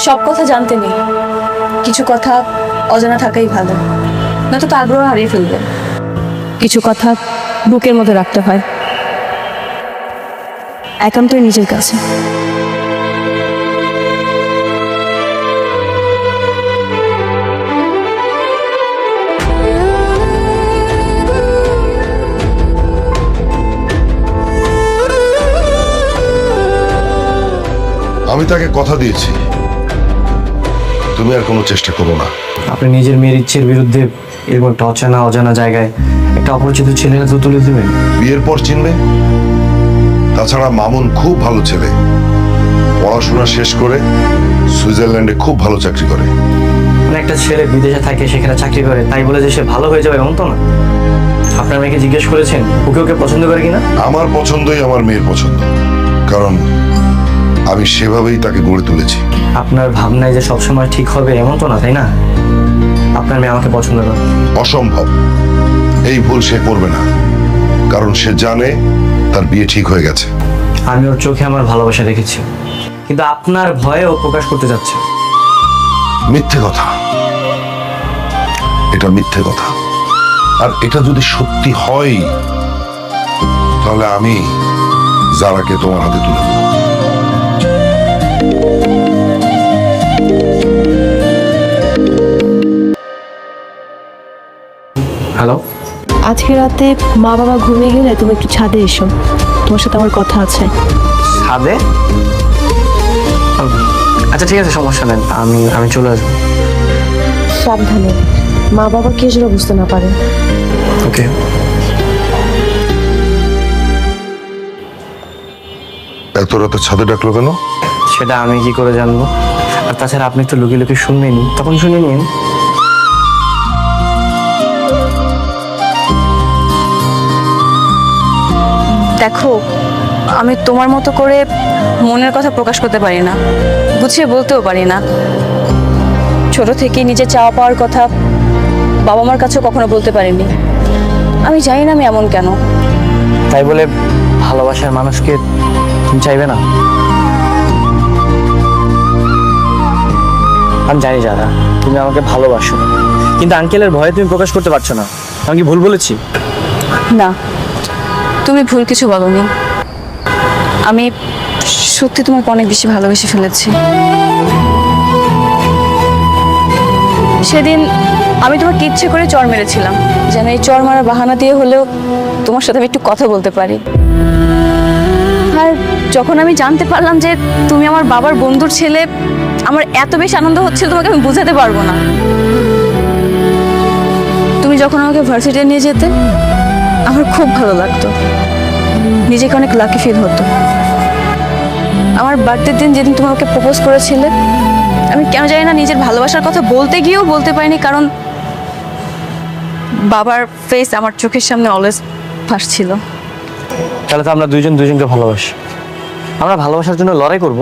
সব কথা জানতে নেই, কিছু কথা অজানা থাকাই ভালো, নয়তো তো আগ্রহ হারিয়ে ফেলবে। কিছু কথা বুকের মধ্যে রাখতে হয়, একান্তই নিজের কাছে। আমি তাকে কথা দিয়েছি, তুমি আর কোনো চেষ্টা করো না। আপনি নিজের মেয়ের ইচ্ছের বিরুদ্ধে এরকম একটা অজানা জায়গায় একটা অপরিচিত ছেলেরা তো তুলে দেবেন? বিয়ের পর চিনবে। তাছাড়া মামুন খুব ভালো ছেলে, পড়াশোনা শেষ করে সুইজারল্যান্ডে খুব ভালো চাকরি করে। মানে একটা ছেলে বিদেশে থাকে, সেখানে চাকরি করে, তাই বলে যে সে ভালো হয়ে যাবে এমন তো না। আপনার মেয়েকে জিজ্ঞেস করেছেন ওকে ওকে পছন্দ করে কিনা? আমার পছন্দই আমার মেয়ের পছন্দ, কারণ আমি সেভাবেই তাকে গড়ে তুলেছি। আপনার ভাবনায় যে সবসময় ঠিক হবে এমন তো না, তাই না? আপনার মেয়ে আমাকে পছন্দ করে। অসম্ভব, এই ভুল সে করবে না, কারণ সে জানে তার বিয়ে ঠিক হয়ে গেছে। আমি ওর চোখে আমার ভালোবাসা দেখেছি, কিন্তু আপনার ভয়ে ও প্রকাশ করতে যাচ্ছে। মিথ্যে কথা, এটা মিথ্যে কথা। আর এটা যদি সত্যি হয় তাহলে আমি যারাকে তোমার হাতে তুলে দেব। হ্যালো, আজকে রাতে মা বাবা ঘুমিয়ে গেলে তুমি একটু ছাদে এসো, তোমার সাথে আমার কথা আছে। ছাদে? আচ্ছা ঠিক আছে, সমস্যা নেই, আমি চলে আসবো। সাবধানে, মা বাবা কে যেন বুঝতে না পারে। ওকে। এত রাতে ছাদে ডাকলো কেন? সেটা আমি কি করে জানবো? আর তাছাড়া আপনি তো লুকিয়ে লুকিয়ে শুনবেনি, তখন শুনে নিন। দেখো, আমি তোমার মতো করে মনের কথা প্রকাশ করতে পারি না, গুছিয়ে বলতেও পারি না। ছোট থেকে নিজে চাওয়া পাওয়ার কথা বাবা মার কাছেও কখনো বলতে পারিনি। আমি জানি না আমি এমন কেন। তাই বলে ভালোবাসার মানুষকে তুমি চাইবে না? আমি জানি যারা তুমি আমাকে ভালোবাসো, কিন্তু আঙ্কেলের ভয়ে তুমি প্রকাশ করতে পারছো না। আমি কি ভুল বলেছি? না, তুমি ভুল কিছু বলোনি। আমি সত্যি তোমাকে অনেক বেশি ভালোবেসে ফেলেছি। সেদিন আমি তোমাকে ইচ্ছে করে চড় মেরেছিলাম, যেন এই চড় মারার বাহানা দিয়ে হলেও তোমার সাথে আমি একটু কথা বলতে পারি। আর যখন আমি জানতে পারলাম যে তুমি আমার বাবার বন্ধুর ছেলে, আমার এত বেশি আনন্দ হচ্ছিল তোমাকে আমি বোঝাতে পারবো না। তুমি যখন আমাকে ভার্সিটিতে নিয়ে যেতে আমার খুব ভালো লাগতো, নিজেকে অনেক লাকি ফিল হতো। আমার বার্থডের দিন যেদিন তুমি আমাকে প্রপোজ করেছিলে, আমি কেন জানি না নিজের ভালোবাসার কথা বলতে গিয়েও বলতে পারিনি, কারণ বাবার ফেস আমার চোখের সামনে অলওয়েজ ভাসছিল। তাহলে তো আমরা দুইজন দুইজনকে ভালোবাসি, আমরা ভালোবাসার জন্য লড়াই করব।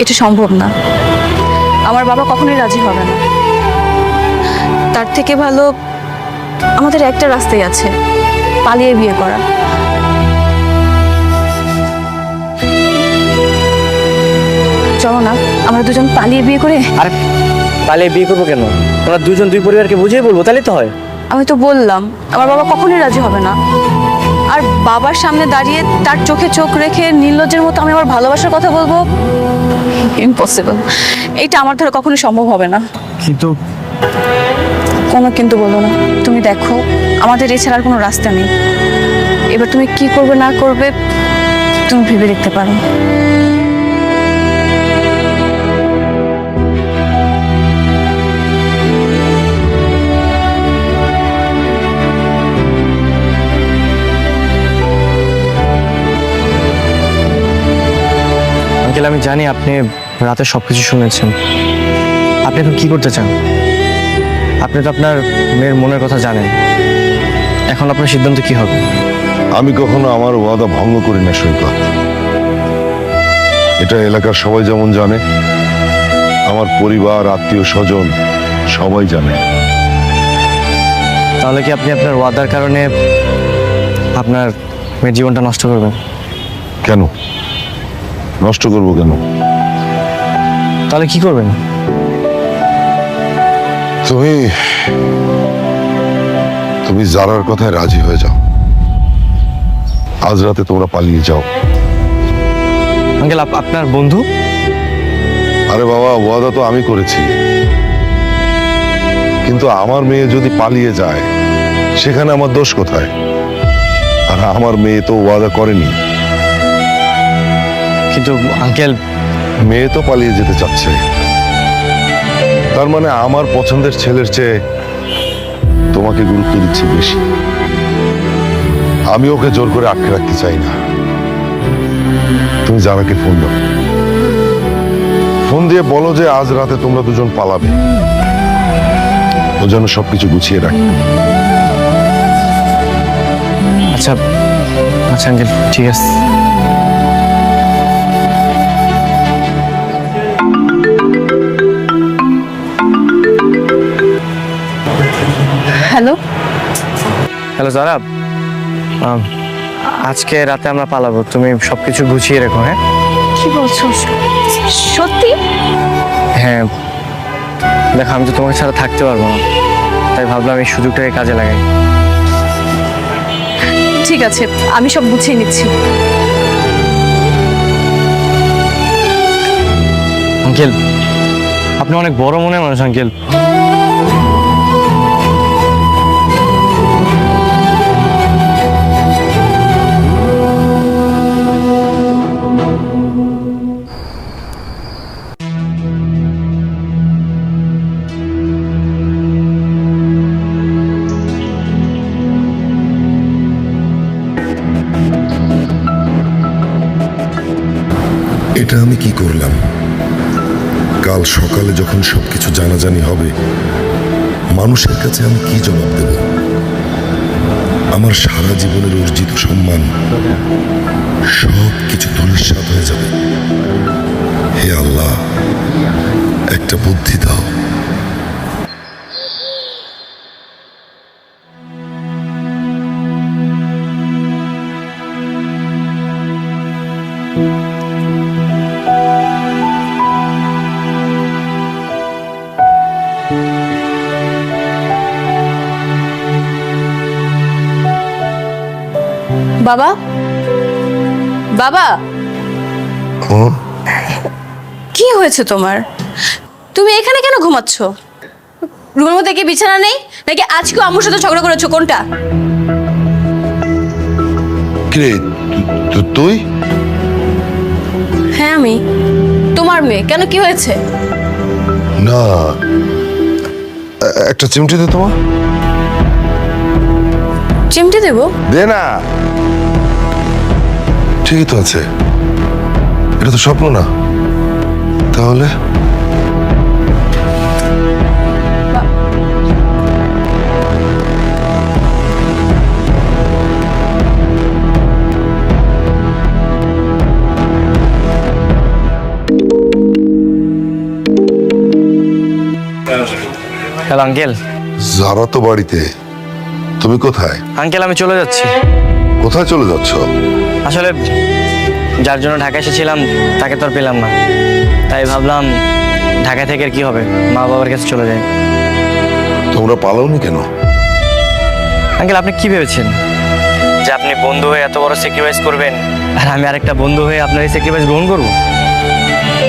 এটা সম্ভব না, আমার বাবা কখনোই রাজি হবে না। তার থেকে ভালো আমাদের একটা রাস্তাই আছে, পালিয়ে বিয়ে করা। চলো না আমরা দুজন পালিয়ে বিয়ে করে। আরে পালিয়ে বিয়ে করবো কেন? আমরা দুজন দুই পরিবারকে বুঝিয়ে বলবো, তাহলেই তো হয়। আমি তো বললাম আমার বাবা কখনোই রাজি হবে না। আর বাবার সামনে দাঁড়িয়ে তার চোখে চোখ রেখে নির্লজ্জের মতো আমি আমার ভালোবাসার কথা বলবো, ইম্পসিবল। এইটা আমার দ্বারা কখনোই সম্ভব হবে না। কিন্তু কোনো কিন্তু বলো না, তুমি দেখো আমাদের এছাড়া আর কোনো রাস্তা নেই। এবার তুমি কি করবে না করবে তুমি ভেবে দেখতে পারো। আঙ্কেল, আমি জানি আপনি রাতে সবকিছু শুনেছেন। আপনি এখন কি করতে চান? আপনি তো আপনার মেয়ের মনের কথা জানেন, এখন আপনার সিদ্ধান্ত কি হবে? আমি কখনো আমার ওয়াদা ভঙ্গ করি না সৈকত। এটা এলাকার সবাই যেমন জানে, আমার পরিবার, আত্মীয় স্বজন সবাই জানে। তাহলে কি আপনি আপনার ওয়াদার কারণে আপনার মেয়ের জীবনটা নষ্ট করবেন? কেন নষ্ট করব কেন? তাহলে কি করবেন? তুমি তুমি জারার কথায় রাজি হয়ে যাও। আজ রাতে তোমরা পালিয়ে যাও। আঙ্কেল, আপনার বন্ধু? আরে বাবা, ওয়াদা তো আমি করেছি, কিন্তু আমার মেয়ে যদি পালিয়ে যায় সেখানে আমার দোষ কোথায়? আর আমার মেয়ে তো ওয়াদা করেনি। কিন্তু আঙ্কেল, মেয়ে তো পালিয়ে যেতে চাচ্ছে, তার মানে আমার পছন্দের ছেলের চেয়ে তোমাকে গুরুত্ব দিচ্ছি বেশি। আমি ওকে জোর করে আটকে রাখতে চাই না। তুমি জারাকে ফোন দাও, ফোন দিয়ে বলো যে আজ রাতে তোমরা দুজন পালাবে, ও যেন সবকিছু গুছিয়ে রাখে। আচ্ছা আচ্ছা আঙ্কেল, ঠিক আছে। হ্যালো, হ্যালো জারা, আজকে রাতে আমরা পালাবো, তুমি সবকিছু গুছিয়ে রেখো। হ্যাঁ কি বলছো? সত্যি? হ্যাঁ, দেখো আমি তো তোমাকে ছাড়া থাকতে পারবো না, তাই ভাবলাম এই সুযোগটাকে কাজে লাগাই। ঠিক আছে, আমি সব গুছিয়ে নিচ্ছি। আঙ্কেল, আপনি অনেক বড় মনের মানুষ আঙ্কেল। এটা আমি কি করলাম? কাল সকালে যখন সবকিছু জানাজানি হবে, মানুষের কাছে আমি কি জবাব দেব? আমার সারা জীবনের অর্জিত সম্মান সব কিছু ধূলিসাৎ হয়ে যাবে। হে আল্লাহ, একটা বুদ্ধি দাও। বাবা, বাবা, কি হয়েছে তোমার? তুমি এখানে কেন ঘুমাচ্ছ? রুমের মধ্যে কি বিছানা নেই নাকি আজকেও আম্মুর সাথে ঝগড়া করেছো? কোনটা? কিরে তুই? হ্যাঁ আমি তোমার মেয়ে। কেন, কি হয়েছে? না, একটা চিমটি দে তোমার। চিমটি দেবো? দে না, ঠিকই তো আছে। এটা তো স্বপ্ন না। তাহলে হ্যালো আঙ্কেল। যারা তো বাড়িতে, তুমি কোথায়? আঙ্কেল, আমি চলে যাচ্ছি। কোথায় চলে যাচ্ছ? আসলে যার জন্য ঢাকা এসেছিলাম তাকে তো আর পেলাম না, তাই ভাবলাম ঢাকা থেকে আর কি হবে, মা বাবার কাছে চলে যাই। তোমরা পালাওনি কেন? আঙ্কেল, আপনি কি ভেবেছেন যে আপনি বন্ধু হয়ে এত বড় স্যাক্রিফাইস করবেন আর আমি আরেকটা বন্ধু হয়ে আপনার এই স্যাক্রিফাইস গ্রহণ করব?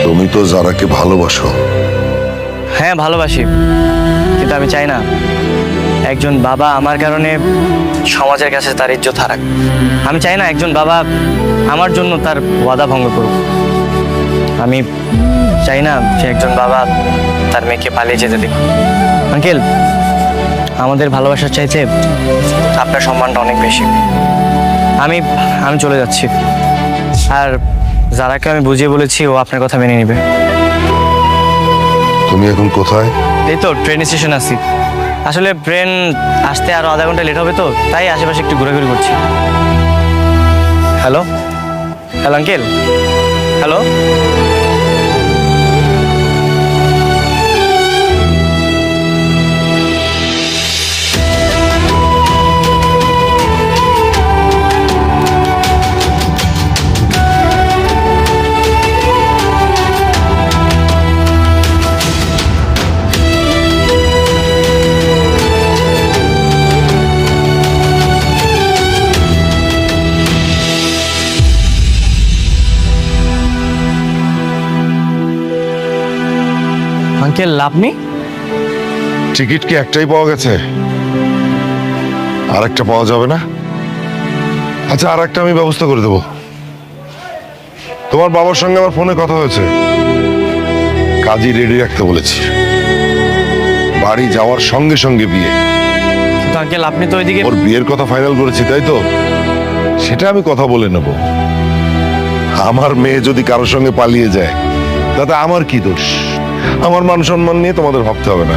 তুমি তো যারাকে ভালোবাসো। হ্যাঁ ভালোবাসি, কিন্তু আমি চাই না একজন বাবা আমার কারণে সমাজের কাছে তার ইজ্জত হারাক। আমি চাই না একজন বাবা আমার জন্য তার ওয়াদা ভঙ্গ করুক। আমি চাই না যে একজন বাবা তার মেয়েকে পালিয়ে যেতে দিক। আঙ্কেল, আমাদের ভালোবাসার চাইতে আপনার সম্মানটা অনেক বেশি। আমি চলে যাচ্ছি, আর যারাকে আমি বুঝিয়ে বলেছি ও আপনার কথা মেনে নেবে। তুমি এখন কোথায়? এই তো ট্রেন স্টেশন আছি। আসলে ট্রেন আসতে আরো আধা ঘন্টা লেট হবে, তো তাই আশেপাশে একটু ঘোরাঘুরি করছি। Hello hello uncle, hello. Uncle আপনি? টিকিট কি একটাই পাওয়া গেছে? আরেকটা পাওয়া যাবে না? আচ্ছা, আর একটা আমি ব্যবস্থা করে দেবো। তোমার বাবার সঙ্গে আমার ফোনে কথা হয়েছে, কাজী রেডি রাখতে বলেছি। বাড়ি যাওয়ার সঙ্গে সঙ্গে বিয়ে। তো আঙ্কেল আপনি তো ওইদিকে। ওর বিয়ের কথা ফাইনাল করেছি, তাই তো? সেটা আমি কথা বলে নেব। আমার মেয়ে যদি কারোর সঙ্গে পালিয়ে যায় তাতে আমার কি দোষ? আমার মান সম্মান নিয়ে তোমাদের ভাবতে হবে না।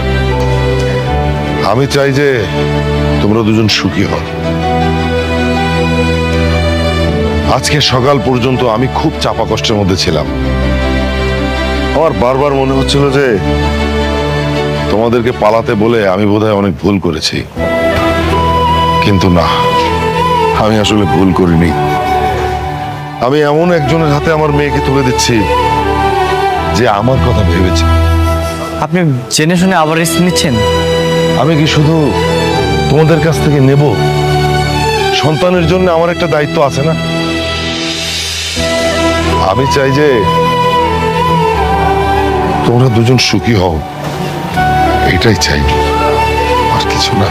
আমি চাই যে তোমরা দুজন সুখী হও। আজকে সকাল পর্যন্ত আমি খুব চাপা কষ্টের মধ্যে ছিলাম। আমার বারবার মনে হচ্ছিল যে তোমাদেরকে পালাতে বলে আমি বোধহয় অনেক ভুল করেছি, কিন্তু না, আমি আসলে ভুল করিনি। আমি এমন একজনের হাতে আমার মেয়েকে তুলে দিচ্ছি যে আমার কথা ভেবেছে। আপনি জেনে শুনে আবার রিস্ক নিচ্ছেন? আমি কি শুধু তোমাদের কাছ থেকে নেব? সন্তানের জন্য আমার একটা দায়িত্ব আছে না? আমি চাই যে তোমরা দুজন সুখী হও, এটাই চাই, আর কিছু না।